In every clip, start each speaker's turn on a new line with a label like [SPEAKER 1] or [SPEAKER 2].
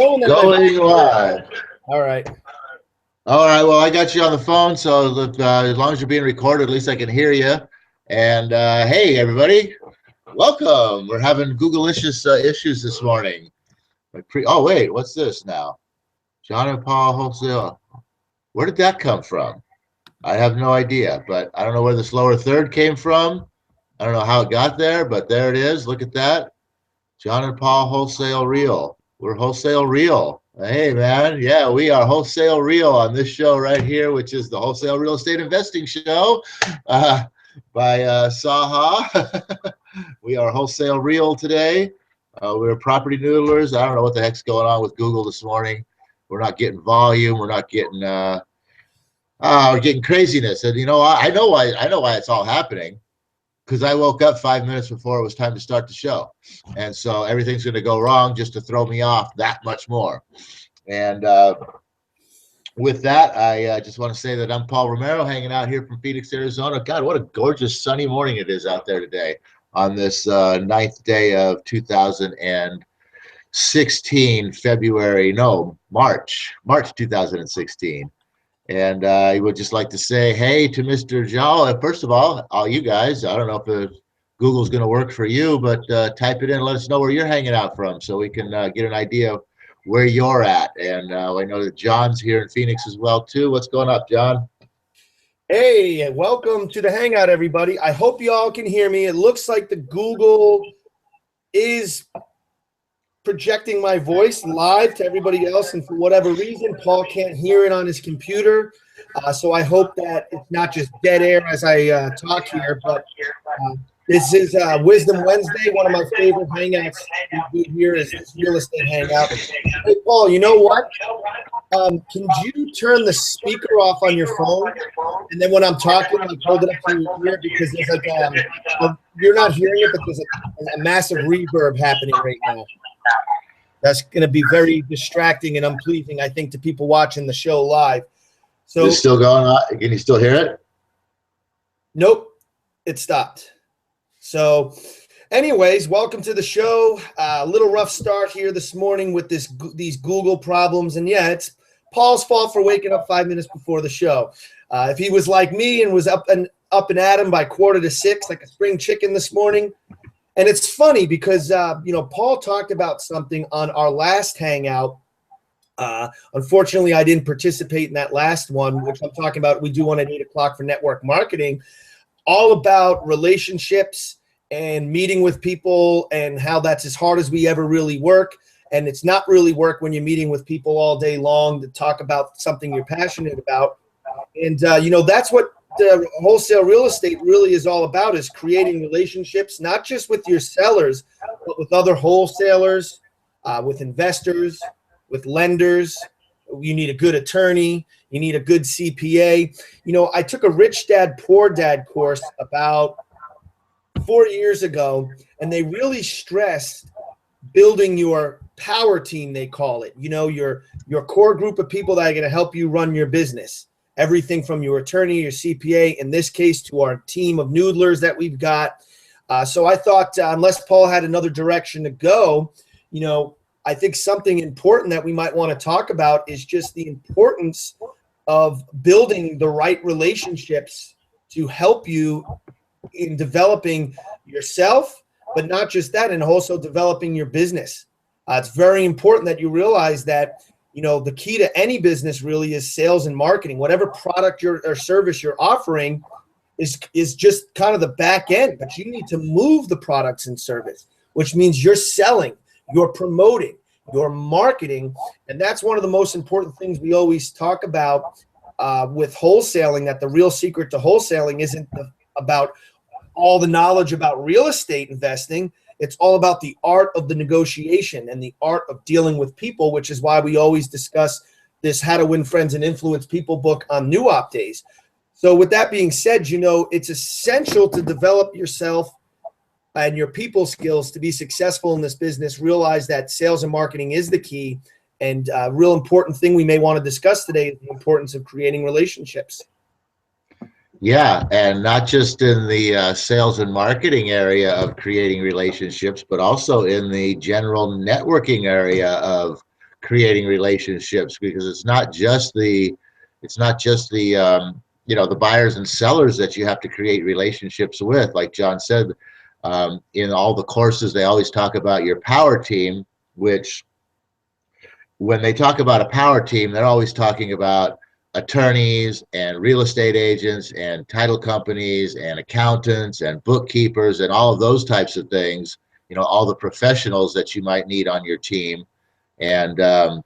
[SPEAKER 1] going then?
[SPEAKER 2] Going live.
[SPEAKER 1] All right.
[SPEAKER 2] All right. Well, I got you on the phone, so as long as you're being recorded, at least I can hear you. And hey, everybody, welcome. We're having Google-issues this morning. Oh, wait, what's this now? John and Paul Wholesale. Where did that come from? I have no idea, but I don't know where this lower third came from. I don't know how it got there, but there it is. Look at that. John and Paul Wholesale Real. We're Wholesale Real. Hey, man. Yeah, we are Wholesale Real on this show right here, which is the Wholesale Real Estate Investing Show by SAHA. We are Wholesale Real today. We're PropertyNoodlers. I don't know what the heck's going on with Google this morning. We're not getting volume. We're not getting we're getting craziness. And you know, I know why it's all happening. Because I woke up 5 minutes before it was time to start the show. And so everything's going to go wrong just to throw me off that much more. And with that, I just want to say that I'm Paul Romero, hanging out here from Phoenix, Arizona. God, what a gorgeous sunny morning it is out there today on this 9th day of 2016, March 2016. And I would just like to say, hey, to Mr. Jal. First of all you guys, I don't know if Google's going to work for you, but type it in and let us know where you're hanging out from so we can get an idea of where you're at. And I know that John's here in Phoenix as well, too. What's going up, John?
[SPEAKER 1] Hey, welcome to the Hangout, everybody. I hope you all can hear me. It looks like the Google is projecting my voice live to everybody else, and for whatever reason Paul can't hear it on his computer, so I hope that it's not just dead air as I talk here, but this is Wisdom Wednesday. One of my favorite hangouts we do here is this real estate hangout. Hey Paul, you know what, can you turn the speaker off on your phone, and then when I'm talking, like hold it up to your ear, because there's like you're not hearing it, but there's a massive reverb happening right now. That's going to be very distracting and unpleasing, I think, to people watching the show live. So
[SPEAKER 2] is it still going on? Can you still hear it?
[SPEAKER 1] Nope, it stopped. So anyways, welcome to the show. A little rough start here this morning with these Google problems. And yeah, it's Paul's fault for waking up 5 minutes before the show. If he was like me and was up and at 'em by 5:45, like a spring chicken this morning. And it's funny because, Paul talked about something on our last hangout. Unfortunately, I didn't participate in that last one, which I'm talking about. We do one at 8 o'clock for network marketing, all about relationships and meeting with people and how that's as hard as we ever really work. And it's not really work when you're meeting with people all day long to talk about something you're passionate about. And, that's what the wholesale real estate really is all about, is creating relationships, not just with your sellers, but with other wholesalers, with investors, with lenders. You need a good attorney. You need a good CPA. I took a Rich Dad, Poor Dad course about 4 years ago, and they really stressed building your power team, they call it, your core group of people that are going to help you run your business. Everything from your attorney, your CPA, in this case, to our team of noodlers that we've got. So I thought, unless Paul had another direction to go, I think something important that we might want to talk about is just the importance of building the right relationships to help you in developing yourself, but not just that, and also developing your business. It's very important that you realize that the key to any business really is sales and marketing. Whatever product or service you're offering is just kind of the back end, but you need to move the products and service, which means you're selling, you're promoting, you're marketing. And that's one of the most important things we always talk about with wholesaling, that the real secret to wholesaling isn't about all the knowledge about real estate investing. It's all about the art of the negotiation and the art of dealing with people, which is why we always discuss this How to Win Friends and Influence People book on New Op Days. So with that being said, it's essential to develop yourself and your people skills to be successful in this business. Realize that sales and marketing is the key, and a real important thing we may want to discuss today is the importance of creating relationships.
[SPEAKER 2] Yeah, and not just in the sales and marketing area of creating relationships, but also in the general networking area of creating relationships, because it's not just the you know, the buyers and sellers that you have to create relationships with. Like John said, in all the courses, they always talk about your power team, which when they talk about a power team, they're always talking about attorneys and real estate agents and title companies and accountants and bookkeepers and all of those types of things, you know, all the professionals that you might need on your team. And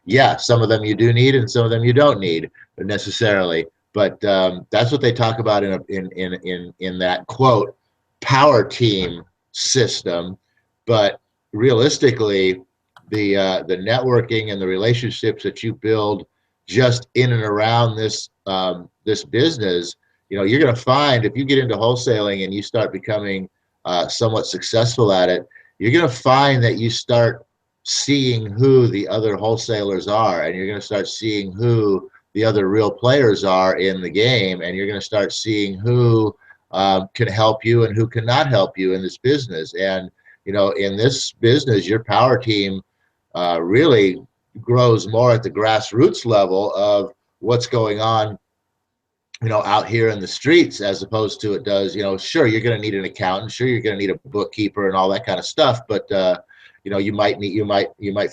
[SPEAKER 2] yeah, some of them you do need and some of them you don't need necessarily. But that's what they talk about in that quote power team system. But realistically, the networking and the relationships that you build just in and around this this business, you know, you're going to find if you get into wholesaling and you start becoming somewhat successful at it, you're going to find that you start seeing who the other wholesalers are, and you're going to start seeing who the other real players are in the game, and you're going to start seeing who can help you and who cannot help you in this business. And you know, in this business, your power team really grows more at the grassroots level of what's going on, you know, out here in the streets, as opposed to it does, you know, sure, you're going to need an accountant, sure, you're going to need a bookkeeper and all that kind of stuff, but you know, you might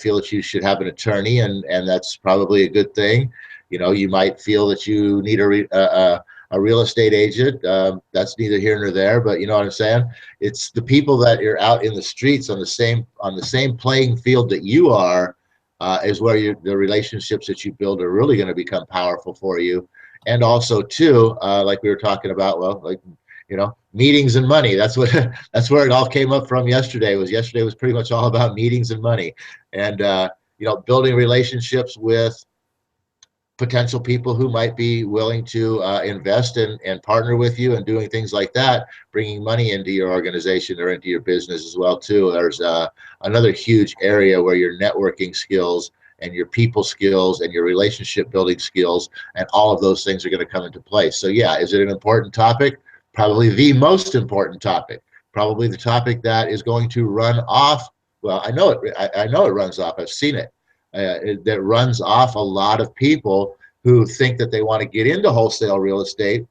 [SPEAKER 2] feel that you should have an attorney, and that's probably a good thing. You know, you might feel that you need a real estate agent. That's neither here nor there, but you know what I'm saying? It's the people that are out in the streets on the same playing field that you are, is where the relationships that you build are really going to become powerful for you. And also too, like we were talking about, well, like, you know, meetings and money. That's what that's where it all came up from yesterday. Yesterday was pretty much all about meetings and money, and you know, building relationships with potential people who might be willing to invest and partner with you and doing things like that, bringing money into your organization or into your business as well too. There's another huge area where your networking skills and your people skills and your relationship building skills and all of those things are going to come into place. So yeah, is it an important topic? Probably the most important topic. Probably the topic that is going to run off. Well, I know it. I know it runs off. I've seen it. That runs off a lot of people who think that they want to get into wholesale real estate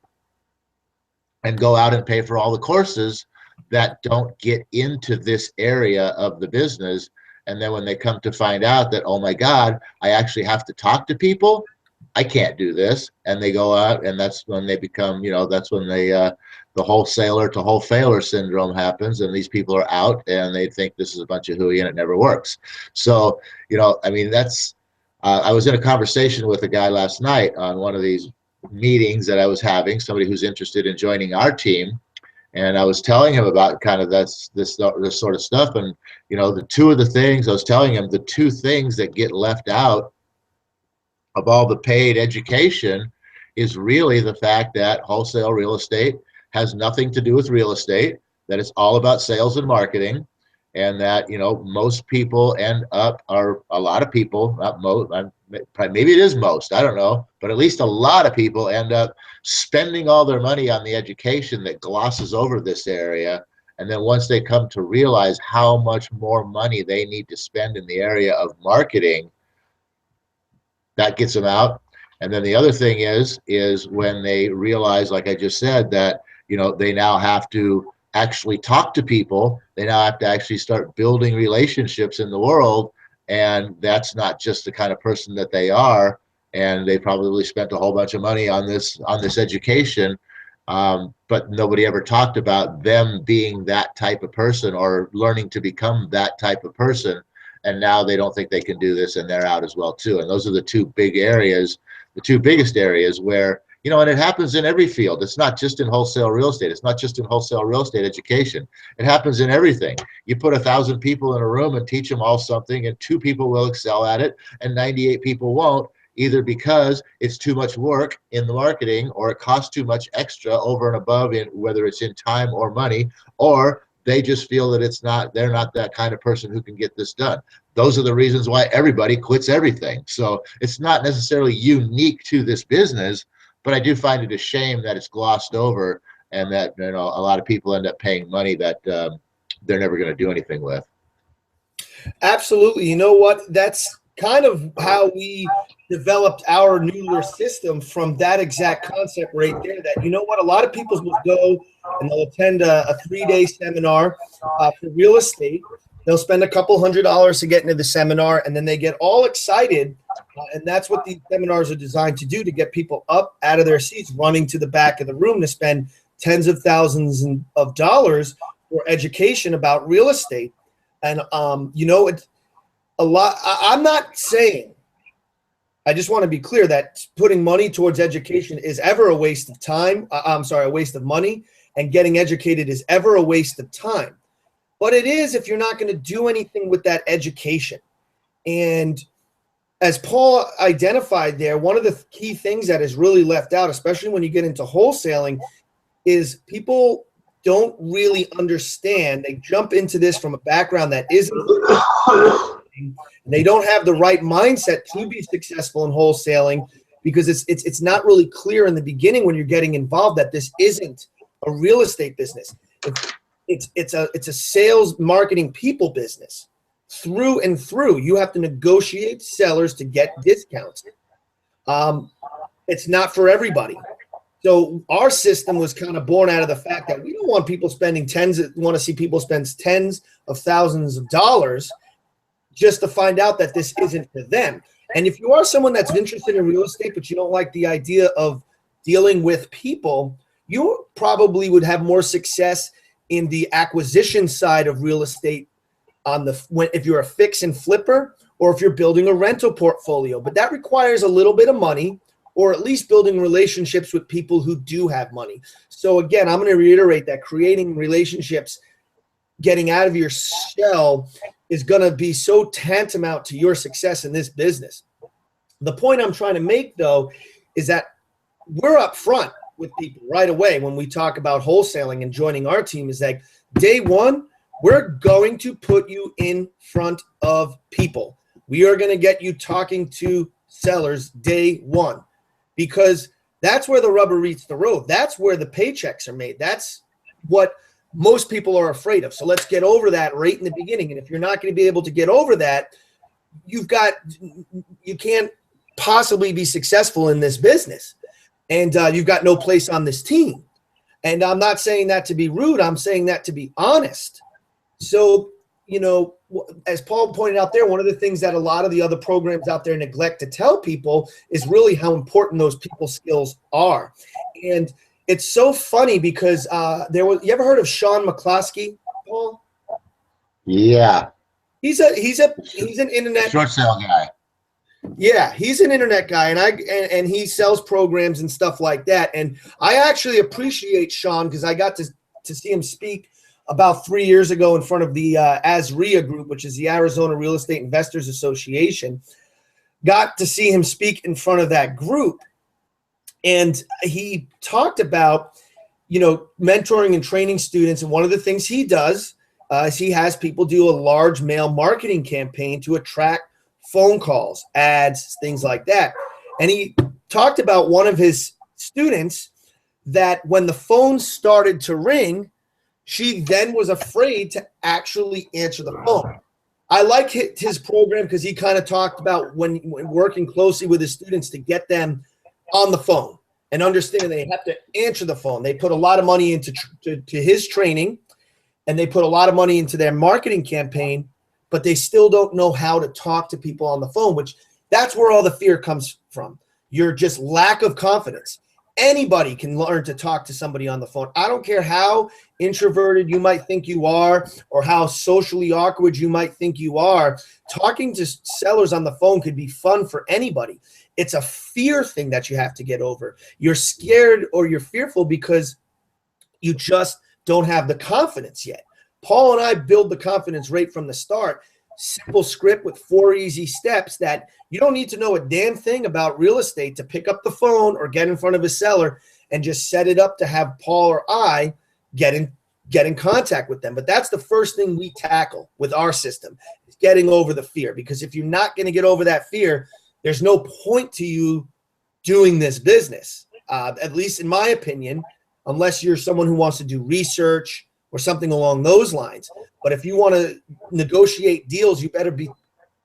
[SPEAKER 2] and go out and pay for all the courses that don't get into this area of the business. And then when they come to find out that, oh my God, I actually have to talk to people, I can't do this. And they go out, and that's when they become, you know, that's when they, the wholesaler to wholefaler syndrome happens, and these people are out and they think this is a bunch of hooey and it never works. So, you know, I mean, that's, I was in a conversation with a guy last night on one of these meetings that I was having, somebody who's interested in joining our team. And I was telling him about kind of this sort of stuff. And, you know, the two things that get left out of all the paid education is really the fact that wholesale real estate has nothing to do with real estate, that it's all about sales and marketing, and that, you know, most people end up, or a lot of people, not most, maybe it is most, I don't know, but at least a lot of people end up spending all their money on the education that glosses over this area. And then once they come to realize how much more money they need to spend in the area of marketing, that gets them out. And then the other thing is when they realize, like I just said, that, you know, they now have to actually talk to people, they now have to actually start building relationships in the world, and that's not just the kind of person that they are, and they probably spent a whole bunch of money on this education, but nobody ever talked about them being that type of person or learning to become that type of person. And now they don't think they can do this, and they're out as well too. And those are the two big areas, the two biggest areas where, you know, and it happens in every field. It's not just in wholesale real estate. It's not just in wholesale real estate education. It happens in everything. You put 1,000 people in a room and teach them all something, and 2 people will excel at it, and 98 people won't, either because it's too much work in the marketing, or it costs too much extra over and above, in whether it's in time or money, or they just feel that they're not that kind of person who can get this done. Those are the reasons why everybody quits everything. So it's not necessarily unique to this business, but I do find it a shame that it's glossed over, and that, you know, a lot of people end up paying money that they're never going to do anything with.
[SPEAKER 1] Absolutely. You know what? That's kind of how we developed our Noodler system from that exact concept right there. That, you know what, a lot of people will go and they'll attend a 3-day seminar for real estate. They'll spend a couple $100 to get into the seminar, and then they get all excited. And that's what these seminars are designed to do, to get people up out of their seats, running to the back of the room to spend tens of thousands of dollars for education about real estate. And, you know, it's a lot. I'm not saying, I just want to be clear that putting money towards education is ever a waste of time. I'm sorry, a waste of money, and getting educated is ever a waste of time. But it is if you're not going to do anything with that education. And as Paul identified there, one of the key things that is really left out, especially when you get into wholesaling, is people don't really understand. They jump into this from a background that isn't, and they don't have the right mindset to be successful in wholesaling, because it's not really clear in the beginning when you're getting involved that this isn't a real estate business. It's a sales, marketing, people business through and through. You have to negotiate sellers to get discounts. It's not for everybody. So our system was kind of born out of the fact that we don't want people spending want to see people spend tens of thousands of dollars just to find out that this isn't for them. And if you are someone that's interested in real estate, but you don't like the idea of dealing with people, you probably would have more success in the acquisition side of real estate if you're a fix and flipper, or if you're building a rental portfolio. But that requires a little bit of money, or at least building relationships with people who do have money. So again, I'm going to reiterate that creating relationships, getting out of your shell, is going to be so tantamount to your success in this business. The point I'm trying to make, though, is that we're up front with people right away when we talk about wholesaling and joining our team. Is like, day one, we're going to put you in front of people. We are going to get you talking to sellers day one, because that's where the rubber meets the road. That's where the paychecks are made. That's what most people are afraid of. So let's get over that right in the beginning. And if you're not going to be able to get over that, you can't possibly be successful in this business. And you've got no place on this team. And I'm not saying that to be rude. I'm saying that to be honest. So, you know, as Paul pointed out there, one of the things that a lot of the other programs out there neglect to tell people is really how important those people skills are. And it's so funny because you ever heard of Sean McCloskey, Paul?
[SPEAKER 2] Yeah.
[SPEAKER 1] He's an internet
[SPEAKER 2] short sale guy.
[SPEAKER 1] Yeah, he's an internet guy, and he sells programs and stuff like that. And I actually appreciate Sean, because I got to see him speak about 3 years ago in front of the ASREA group, which is the Arizona Real Estate Investors Association. Got to see him speak in front of that group. And he talked about, you know, mentoring and training students. And one of the things he does is he has people do a large mail marketing campaign to attract phone calls, ads, things like that. And he talked about one of his students that when the phone started to ring, she then was afraid to actually answer the phone. I like his program because he kind of talked about when working closely with his students to get them on the phone and understand they have to answer the phone. They put a lot of money into his training, and they put a lot of money into their marketing campaign, but they still don't know how to talk to people on the phone, which that's where all the fear comes from. Your just lack of confidence. Anybody can learn to talk to somebody on the phone. I don't care how introverted you might think you are or how socially awkward you might think you are. Talking to sellers on the phone could be fun for anybody. It's a fear thing that you have to get over. You're scared or you're fearful because you just don't have the confidence yet. Paul and I build the confidence right from the start. Simple script with 4 easy steps that you don't need to know a damn thing about real estate to pick up the phone or get in front of a seller and just set it up to have Paul or I get in contact with them. But that's the first thing we tackle with our system, is getting over the fear. Because if you're not going to get over that fear, there's no point to you doing this business, at least in my opinion, unless you're someone who wants to do research or something along those lines. But if you want to negotiate deals, you better be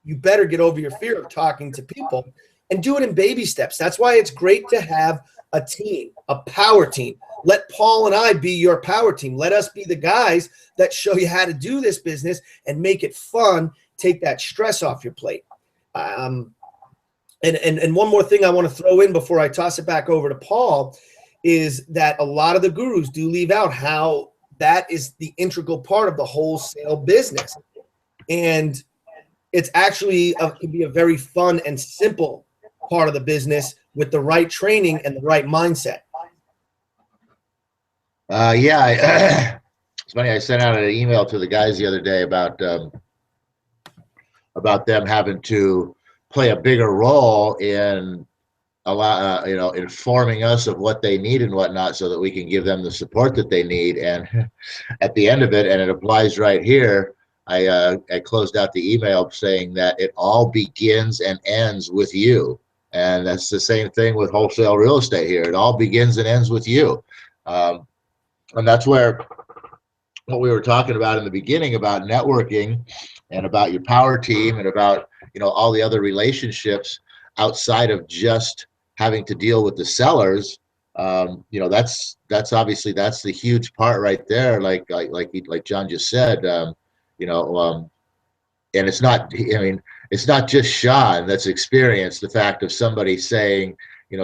[SPEAKER 1] you better get over your fear of talking to people and do it in baby steps. That's why it's great to have a team, a power team. Let Paul and I be your power team. Let us be the guys that show you how to do this business and make it fun. Take that stress off your plate. And one more thing I want to throw in before I toss it back over to Paul is that a lot of the gurus do leave out how that is the integral part of the wholesale business. And it's actually can be a very fun and simple part of the business with the right training and the right mindset.
[SPEAKER 2] Yeah, it's funny. I sent out an email to the guys the other day about them having to play a bigger role in informing us of what they need and whatnot, so that we can give them the support that they need. And at the end of it, and it applies right here, I closed out the email saying that it all begins and ends with you. And that's the same thing with wholesale real estate here. It all begins and ends with you. And that's where what we were talking about in the beginning about networking and about your power team and about, all the other relationships outside of just having to deal with the sellers. That's obviously, that's the huge part right there. Like John just said, and it's not, it's not just Sean that's experienced the fact of somebody saying,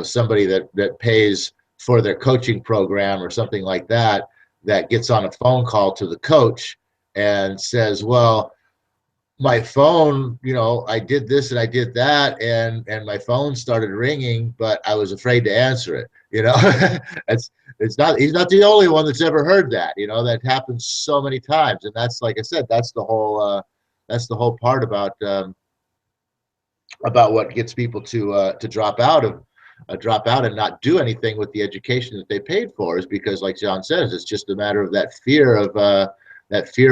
[SPEAKER 2] somebody that pays for their coaching program or something like that, that gets on a phone call to the coach and says, well, my phone, I did this and I did that, and my phone started ringing, but I was afraid to answer it. He's not the only one that's ever heard that. That happens so many times. And that's, like I said, that's the whole part about what gets people to drop out and not do anything with the education that they paid for, is because, like John says, it's just a matter of that fear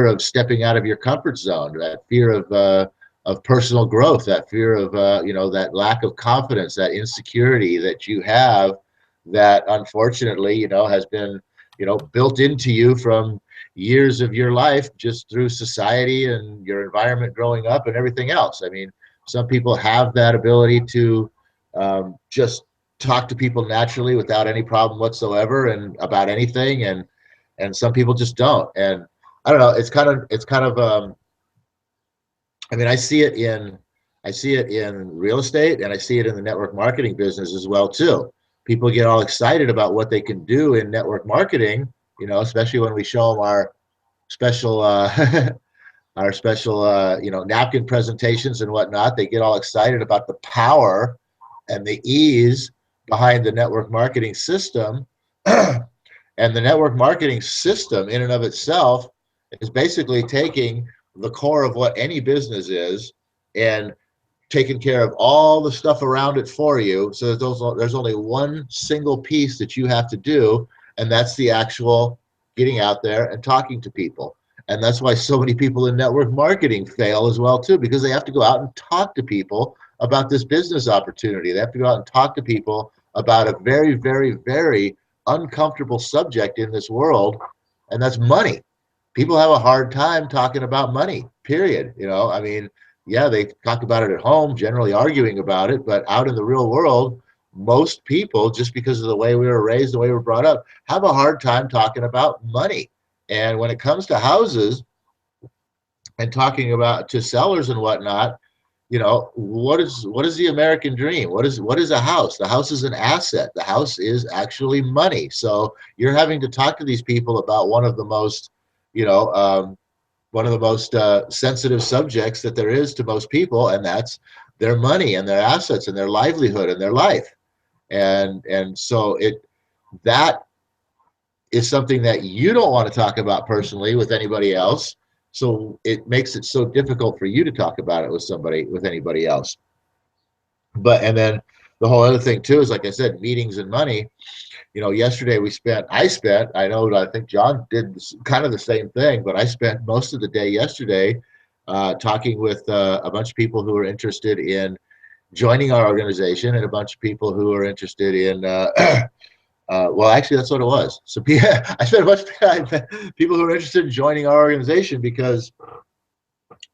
[SPEAKER 2] of stepping out of your comfort zone, that fear of personal growth, that fear of that lack of confidence, that insecurity that you have, that unfortunately has been built into you from years of your life, just through society and your environment growing up and everything else. Some people have that ability to just talk to people naturally without any problem whatsoever and about anything, and some people just don't. And I don't know, it's kind of I see it in real estate, and I see it in the network marketing business as well too. People get all excited about what they can do in network marketing, especially when we show them our special napkin presentations and whatnot. They get all excited about the power and the ease behind the network marketing system. And the network marketing system in and of itself is basically taking the core of what any business is and taking care of all the stuff around it for you. So there's only one single piece that you have to do, and that's the actual getting out there and talking to people. And that's why so many people in network marketing fail as well too, because they have to go out and talk to people about this business opportunity. They have to go out and talk to people about a very, very, very uncomfortable subject in this world, and that's money. People have a hard time talking about money, period. Yeah, they talk about it at home, generally arguing about it, but out in the real world, most people, just because of the way we were raised, the way we were brought up, have a hard time talking about money. And when it comes to houses and talking about to sellers and whatnot, what is the American dream? What is a house? The house is an asset. The house is actually money. So you're having to talk to these people about one of the most sensitive subjects that there is to most people, and that's their money and their assets and their livelihood and their life. And so that is something that you don't want to talk about personally with anybody else. So it makes it so difficult for you to talk about it with anybody else. And then the whole other thing too is, like I said, meetings and money. Yesterday I think John did kind of the same thing, but I spent most of the day yesterday talking with a bunch of people who are interested in joining our organization, and a bunch of people who are interested in well, actually, that's what it was. So I spent a bunch of time people who are interested in joining our organization, because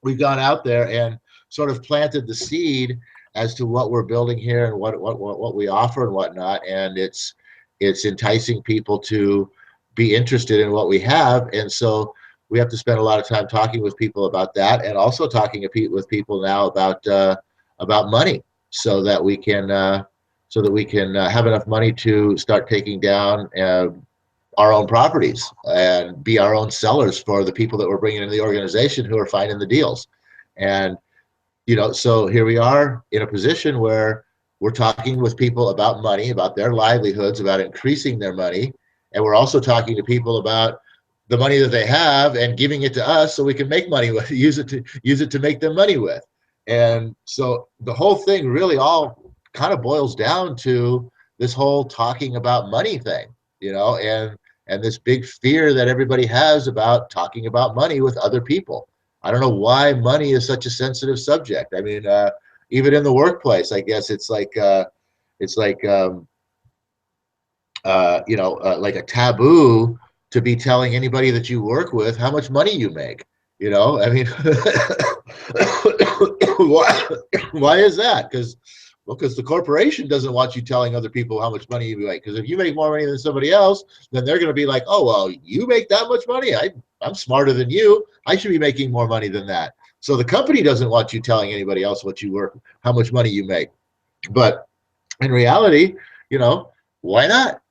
[SPEAKER 2] we've gone out there and sort of planted the seed as to what we're building here and what we offer and whatnot. And it's enticing people to be interested in what we have. And so we have to spend a lot of time talking with people about that, and also talking with people now about money, so that we can have enough money to start taking down our own properties and be our own sellers for the people that we're bringing into the organization who are finding the deals. And so here we are in a position where we're talking with people about money, about their livelihoods, about increasing their money, and we're also talking to people about the money that they have and giving it to us so we can make money with, use it to make them money with. And so the whole thing really all kind of boils down to this whole talking about money thing, and this big fear that everybody has about talking about money with other people. I don't know why money is such a sensitive subject. I mean, even in the workplace, I guess it's like like a taboo to be telling anybody that you work with how much money you make. I mean, why is that? Because the corporation doesn't want you telling other people how much money you make. Because if you make more money than somebody else, then they're going to be like, oh, well, you make that much money? I'm smarter than you. I should be making more money than that. So the company doesn't want you telling anybody else how much money you make. But in reality, why not?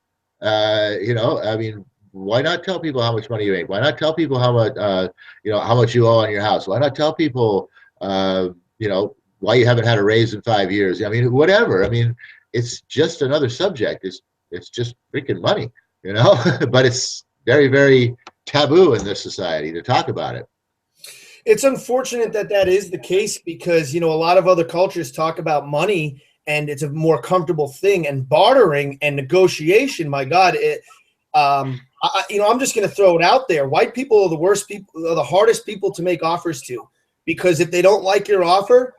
[SPEAKER 2] I mean, why not tell people how much money you make? Why not tell people how much you owe on your house? Why not tell people, why you haven't had a raise in 5 years? I mean, whatever. I mean, it's just another subject. It's just freaking money, but it's very, very taboo in this society to talk about it.
[SPEAKER 1] It's unfortunate that is the case, because, a lot of other cultures talk about money and it's a more comfortable thing, and bartering and negotiation. My God, I'm just going to throw it out there. White people are the worst people, are the hardest people to make offers to, because if they don't like your offer,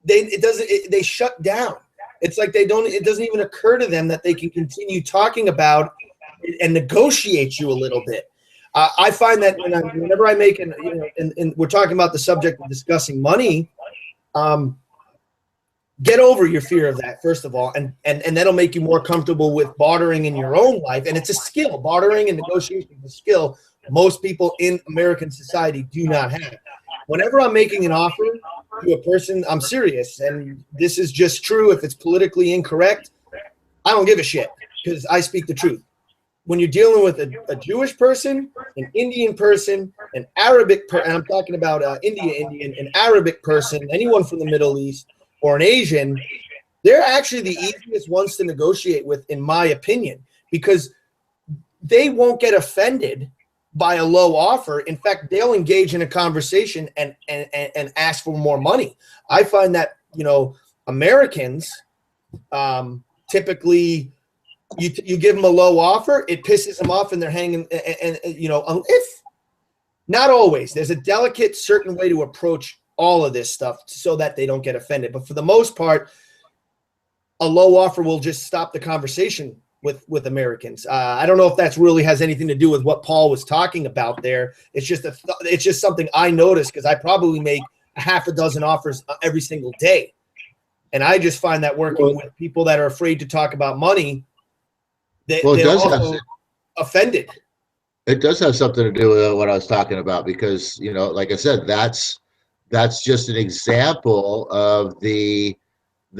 [SPEAKER 1] they shut down. It's like it doesn't even occur to them that they can continue talking about and negotiate you a little bit. I find that whenever I make and we're talking about the subject of discussing money, get over your fear of that, first of all, and that'll make you more comfortable with bartering in your own life. And it's a skill. Bartering and negotiation is a skill most people in American society do not have. Whenever I'm making an offer to a person, I'm serious, and this is just true. If it's politically incorrect, I don't give a shit, because I speak the truth. When you're dealing with a Jewish person, an Indian person, an Arabic person, and I'm talking about Indian, an Arabic person, anyone from the Middle East, or an Asian, they're actually the easiest ones to negotiate with, in my opinion, because they won't get offended by a low offer. In fact, they'll engage in a conversation and ask for more money. I find that, Americans typically, you give them a low offer, it pisses them off, and they're hanging, and if not always, there's a delicate certain way to approach all of this stuff so that they don't get offended. But for the most part, a low offer will just stop the conversation with Americans. I don't know if that's really has anything to do with what Paul was talking about there. It's just something I noticed, because I probably make a half a dozen offers every single day. And I just find that working with people that are afraid to talk about money, they're also offended.
[SPEAKER 2] It does have something to do with what I was talking about, because, like I said, that's just an example of the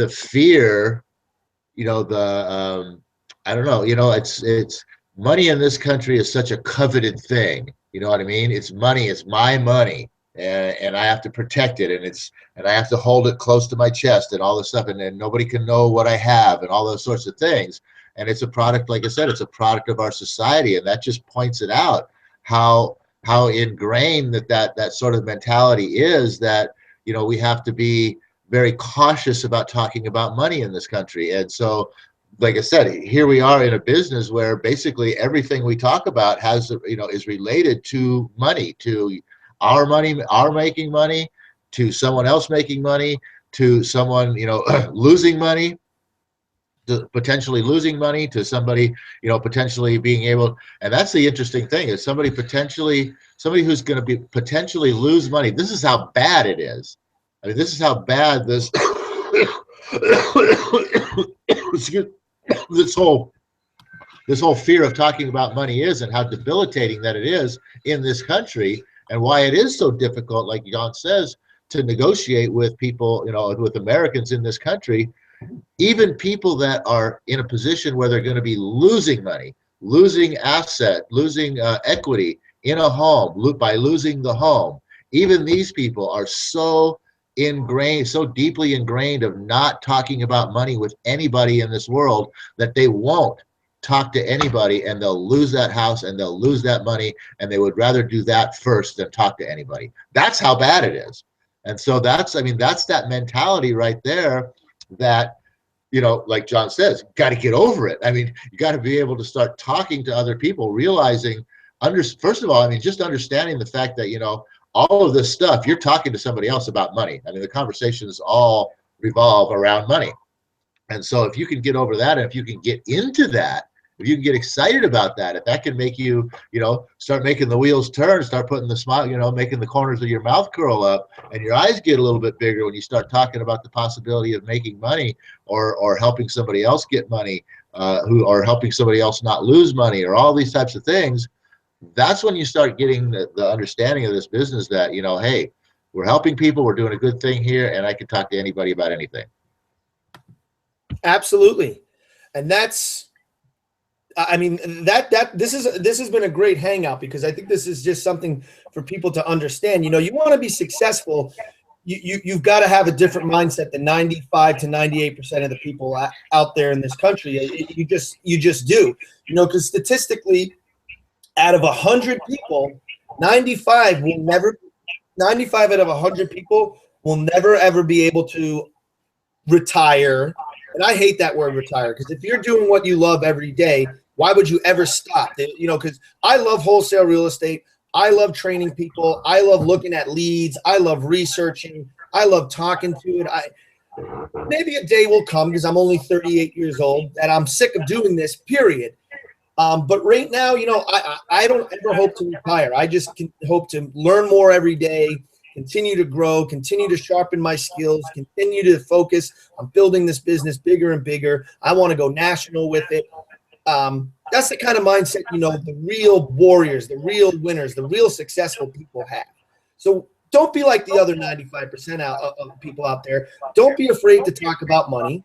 [SPEAKER 2] fear, I don't know, it's money in this country is such a coveted thing. You know what I mean? It's money, it's my money, and I have to protect it, and I have to hold it close to my chest and all this stuff, and then nobody can know what I have and all those sorts of things. And it's a product, like I said, it's a product of our society, and that just points it out how ingrained that sort of mentality is, that we have to be very cautious about talking about money in this country. And so, like I said, here we are in a business where basically everything we talk about is related to money, to our money, our making money, to someone else making money, to someone losing money, to potentially losing money, to somebody potentially being able. And that's the interesting thing, is somebody who's going to be potentially lose money. This is how bad it is. I mean, this is how bad this this whole fear of talking about money is, and how debilitating that it is in this country, and why it is so difficult, like John says, to negotiate with people, with Americans in this country, even people that are in a position where they're going to be losing money, losing asset, losing equity in a home by losing the home. Even these people are so ingrained, so deeply ingrained of not talking about money with anybody in this world, that they won't talk to anybody, and they'll lose that house and they'll lose that money, and they would rather do that first than talk to anybody. That's how bad it is. And so that's that mentality right there that, like John says, got to get over it. I mean, you got to be able to start talking to other people, realizing, first of all, I mean, just understanding the fact that, all of this stuff, you're talking to somebody else about money. I mean, the conversations all revolve around money. And so if you can get over that, and if you can get into that, if you can get excited about that, if that can make you, start making the wheels turn, start putting the smile, making the corners of your mouth curl up, and your eyes get a little bit bigger when you start talking about the possibility of making money, or helping somebody else get money, or helping somebody else not lose money, or all these types of things, that's when you start getting the understanding of this business that, hey, we're helping people, we're doing a good thing here, and I can talk to anybody about anything.
[SPEAKER 1] Absolutely. And that's, I mean, this has been a great hangout, because I think this is just something for people to understand. You want to be successful, you've got to have a different mindset than 95 to 98% of the people out there in this country. You just do, because statistically, out of 100 people, 95 out of 100 people will never ever be able to retire. And I hate that word, retire, because if you're doing what you love every day, why would you ever stop? Because I love wholesale real estate. I love training people. I love looking at leads. I love researching. I love talking to it. Maybe a day will come, because I'm only 38 years old, that I'm sick of doing this, period. But right now, I don't ever hope to retire. I just hope to learn more every day, continue to grow, continue to sharpen my skills, continue to focus on building this business bigger and bigger. I want to go national with it. That's the kind of mindset, the real warriors, the real winners, the real successful people have. So don't be like the other 95% of people out there. Don't be afraid to talk about money.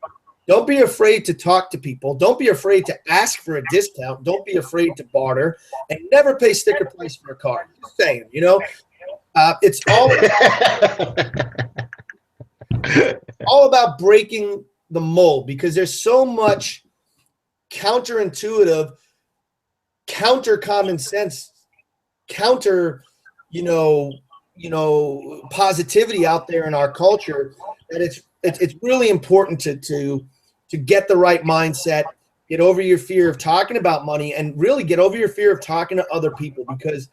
[SPEAKER 1] Don't be afraid to talk to people. Don't be afraid to ask for a discount. Don't be afraid to barter, and never pay sticker price for a car. Just saying, it's all about breaking the mold, because there's so much counterintuitive, counter common sense, counter, positivity out there in our culture, that it's really important to get the right mindset, get over your fear of talking about money, and really get over your fear of talking to other people, because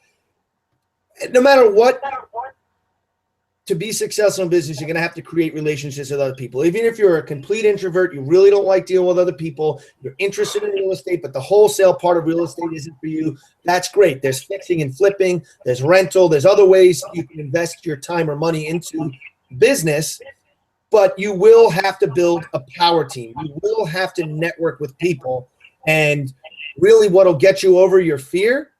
[SPEAKER 1] no matter what, to be successful in business, you're going to have to create relationships with other people. Even if you're a complete introvert, you really don't like dealing with other people, you're interested in real estate, but the wholesale part of real estate isn't for you, that's great. There's fixing and flipping, there's rental, there's other ways you can invest your time or money into business. But you will have to build a power team. You will have to network with people. And really what will get you over your fear,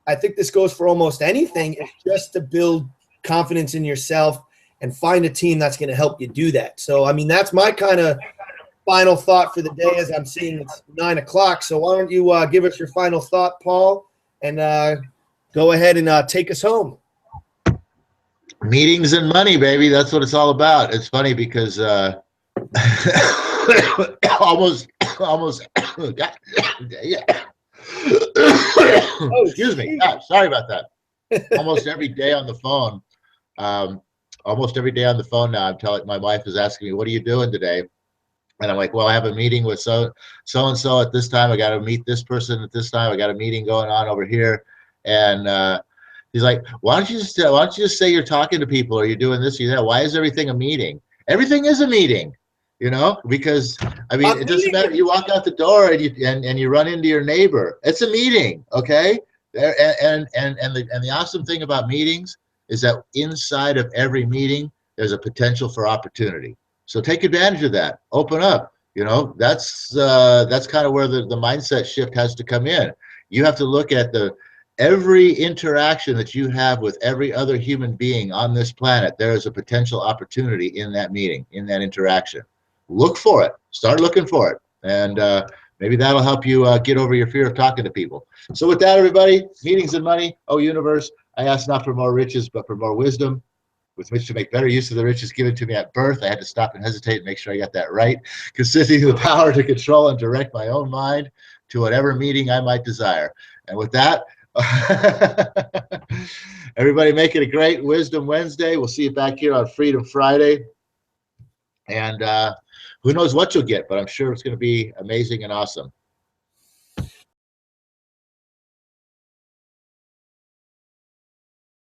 [SPEAKER 1] I think this goes for almost anything, is just to build confidence in yourself and find a team that's going to help you do that. So, I mean, that's my kind of final thought for the day, as I'm seeing it's 9 o'clock. So why don't you give us your final thought, Paul, and go ahead and take us home.
[SPEAKER 2] Meetings and money, baby. That's what it's all about. It's funny because almost yeah. Excuse me. Sorry about that. Almost every day on the phone. Almost every day on the phone now, I'm telling, my wife is asking me, "What are you doing today?" And I'm like, "Well, I have a meeting with so and so at this time. I got to meet this person at this time. I got a meeting going on over here." And he's like, why don't you just say you're talking to people, or you're doing this or that? Why is everything a meeting? Everything is a meeting, because I mean, it doesn't matter. You walk out the door and you run into your neighbor. It's a meeting, okay? And the awesome thing about meetings is that inside of every meeting, there's a potential for opportunity. So take advantage of that. Open up. You know, that's kind of where the mindset shift has to come in. You have to look at every interaction that you have with every other human being on this planet. There is a potential opportunity in that meeting, in that interaction. Look for it. Start looking for it. And maybe that'll help you get over your fear of talking to people. So with that, everybody, meetings and money. Oh, universe, I ask not for more riches, but for more wisdom, with which to make better use of the riches given to me at birth. I had to stop and hesitate and make sure I got that right. Consisting of the power to control and direct my own mind to whatever meeting I might desire. And with that, everybody make it a great Wisdom Wednesday. We'll see you back here on Freedom Friday. And who knows what you'll get, but I'm sure it's going to be amazing and awesome.